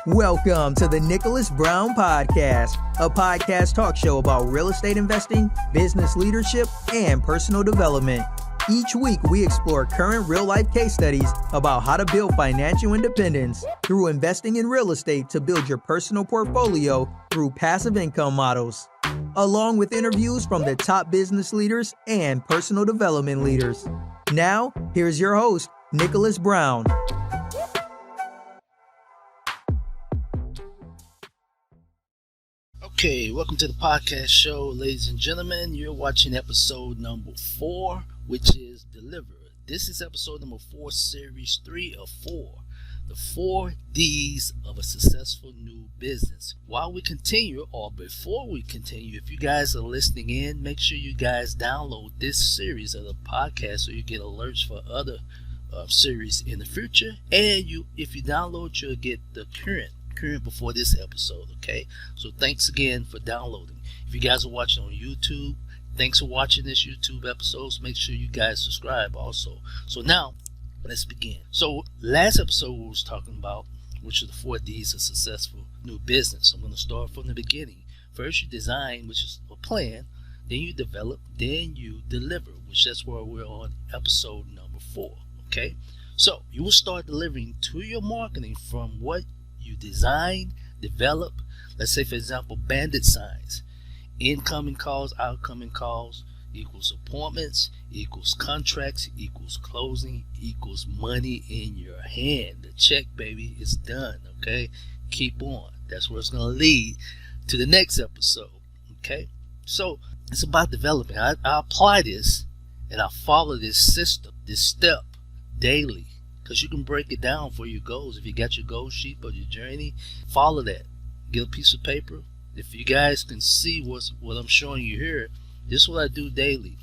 Welcome to the Nicholas Brown Podcast, a podcast talk show about real estate investing, business leadership, and personal development. Each week, we explore current real-life case studies about how to build financial independence through investing in real estate to build your personal portfolio through passive income models, along with interviews from the top business leaders and personal development leaders. Now, here's your host, Nicholas Brown. Okay, welcome to the podcast show, ladies and gentlemen. You're watching episode number 4, which is Deliver. This is episode number 4, series 3 of 4. The 4 D's of a successful new business. While we continue, or before we continue, if you guys are listening in, make sure you guys download this series of the podcast so you get alerts for other series in the future. And if you download, you'll get the current before this episode. Okay, so thanks again for downloading. If you guys are watching on YouTube, thanks for watching this YouTube episodes. Make sure you guys subscribe also. So now let's begin. So last episode we was talking about which are the 4 D's of successful new business. I'm going to start from the beginning. First you design, which is a plan, then you develop, then you deliver, which that's where we're on episode number 4. Okay, so you will start delivering to your marketing from what you design, develop. Let's say, for example, bandit signs. Incoming calls, outgoing calls equals appointments, equals contracts, equals closing, equals money in your hand. The check, baby, is done. Okay, keep on. That's where it's going to lead to the next episode. Okay, so it's about developing. I apply this and I follow this system, this step daily. Because you can break it down for your goals. If you got your goal sheet or your journey, follow that. Get a piece of paper. If you guys can see what I'm showing you here, this is what I do daily.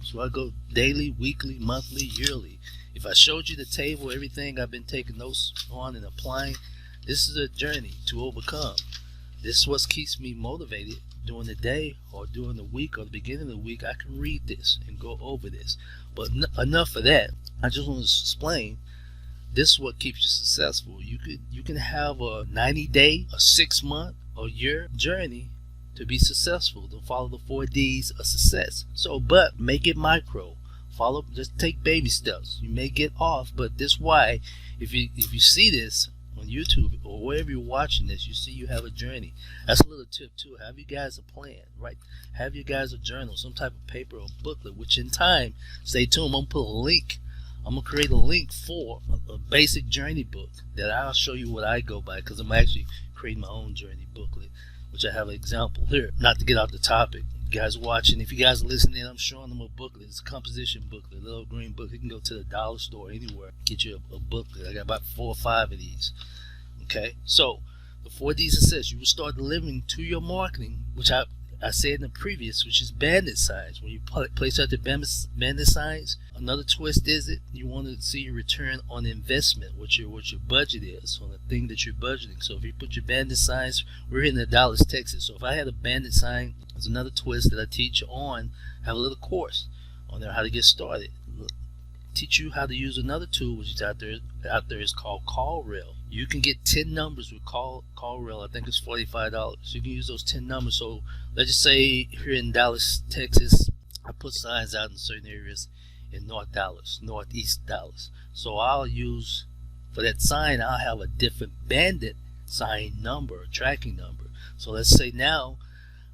So I go daily, weekly, monthly, yearly. If I showed you the table, everything I've been taking notes on and applying, this is a journey to overcome. This is what keeps me motivated during the day or during the week or the beginning of the week. I can read this and go over this. But enough of that. I just want to explain this is what keeps you successful. You can have a 90-day, a 6-month, or year journey to be successful, to follow the 4 D's of success. So, but make it micro. Follow, just take baby steps. You may get off, but this why if you see this on YouTube or wherever you're watching this, you see you have a journey. That's a little tip too. Have you guys a plan, right? Have you guys a journal, some type of paper or booklet, which in time, stay tuned, I'm gonna put a link. I'm gonna create a link for a basic journey book that I'll show you what I go by, because I'm actually creating my own journey booklet, which I have an example here. Not to get out the topic, you guys watching, if you guys are listening, I'm showing them a booklet. It's a composition booklet, a little green book. You can go to the dollar store anywhere, get you a booklet. I got about 4 or 5 of these. Okay, so the 4 D's of success. You will start delivering to your marketing, which I said in the previous, which is bandit signs. When you place out the bandit signs, another twist is it you want to see your return on investment, what your budget is on the thing that you're budgeting. So if you put your bandit signs, we're in the Dallas, Texas. So if I had a bandit sign, there's another twist that I teach on. I have a little course on there how to get started. Teach you how to use another tool which is out there is called CallRail. You can get 10 numbers with CallRail. I think it's $45. You can use those 10 numbers. So let's just say here in Dallas, Texas, I put signs out in certain areas in North Dallas, Northeast Dallas. So I'll use, for that sign, I'll have a different bandit sign number, tracking number. So let's say now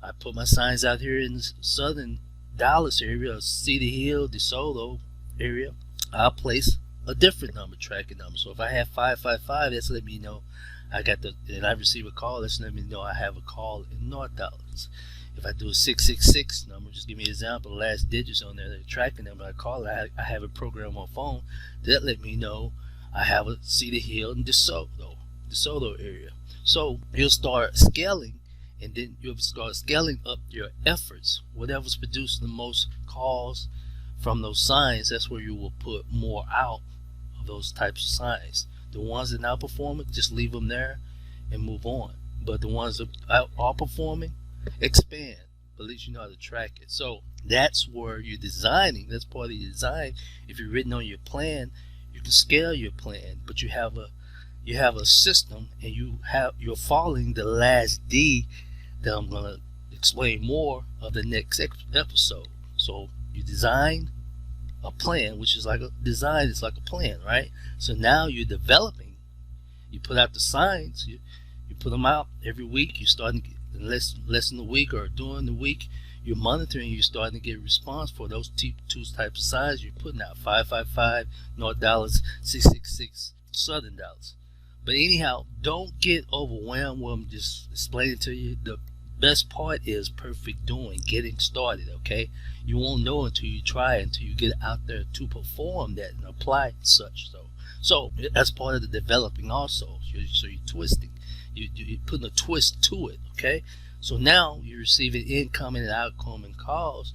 I put my signs out here in southern Dallas area, City Hill, DeSoto area. I'll place a different number, tracking number. So if I have 555, that's letting me know and I receive a call, that's letting me know I have a call in North Dallas. If I do a 666 number, just give me an example, the last digits on there, the tracking number, I call it, I have a program on my phone that let me know I have a Cedar Hill in DeSoto area. So you'll start scaling, and then you'll start scaling up your efforts. Whatever's producing the most calls from those signs, that's where you will put more out of those types of signs. The ones that are not performing, just leave them there and move on. But the ones that are performing, expand. But at least you know how to track it. So that's where you're designing. That's part of your design. If you're written on your plan, you can scale your plan, but you have you have a system, and you're following the last D that I'm going to explain more of the next episode. So you design a plan, which is like a design is like a plan, right? So now you're developing. You put out the signs, you put them out every week. You're starting to get less than a week or during the week. You're monitoring. You're starting to get a response for those two types of signs. You're putting out 555 North dollars, 666 Southern dollars. But anyhow, don't get overwhelmed when I'm just explaining to you. The best part is perfect doing, getting started, okay? You won't know until you try, until you get out there to perform that and apply such. So that's part of the developing also. So you're twisting. You're putting a twist to it, okay? So now you're receiving incoming and outgoing calls.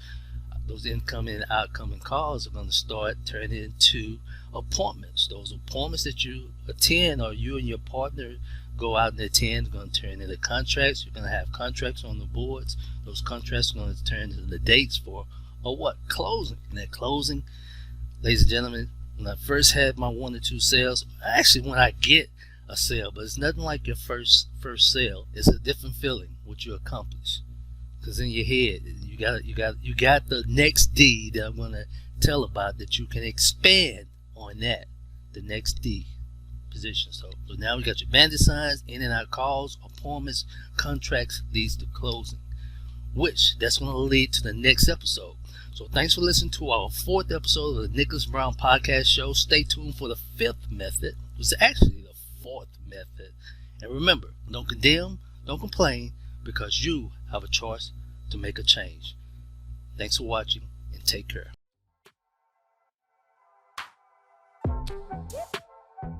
Those incoming and outgoing calls are going to start turning into appointments. Those appointments that you attend, or you and your partner go out and attend, are going to turn into contracts. You're going to have contracts on the boards. Those contracts are going to turn into the dates for closing. And that closing, ladies and gentlemen, when I first had my 1 or 2 sales, actually when I get a sale, but it's nothing like your first sale. It's a different feeling what you accomplish, because in your head you got the next D that I'm going to tell about, that you can expand on that, the next D position. So now we got your bandit signs, in and out calls, appointments, contracts, leads to closing, which that's going to lead to the next episode. So thanks for listening to our 4th episode of the Nicholas Brown Podcast Show. Stay tuned for the 5th method, which is actually the 4th method. And remember, don't condemn, don't complain, because you have a choice to make a change. Thanks for watching, and take care.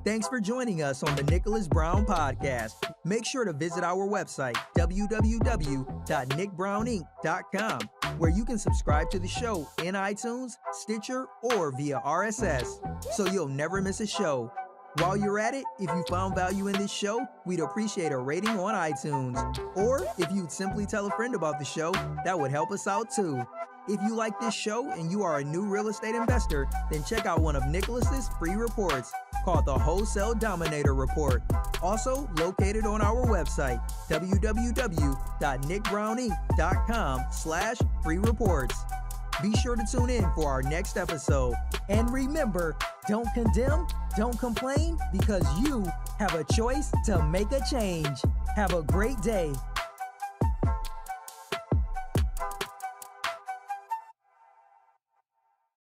Thanks for joining us on the Nicholas Brown Podcast. Make sure to visit our website, www.nickbrowninc.com, where you can subscribe to the show in iTunes, Stitcher, or via RSS, so you'll never miss a show. While you're at it, if you found value in this show, we'd appreciate a rating on iTunes. Or if you'd simply tell a friend about the show, that would help us out too. If you like this show and you are a new real estate investor, then check out one of Nicholas's free reports called the Wholesale Dominator Report, also located on our website, www.nickbrowninc.com/free reports. Be sure to tune in for our next episode. And remember, don't condemn, don't complain, because you have a choice to make a change. Have a great day.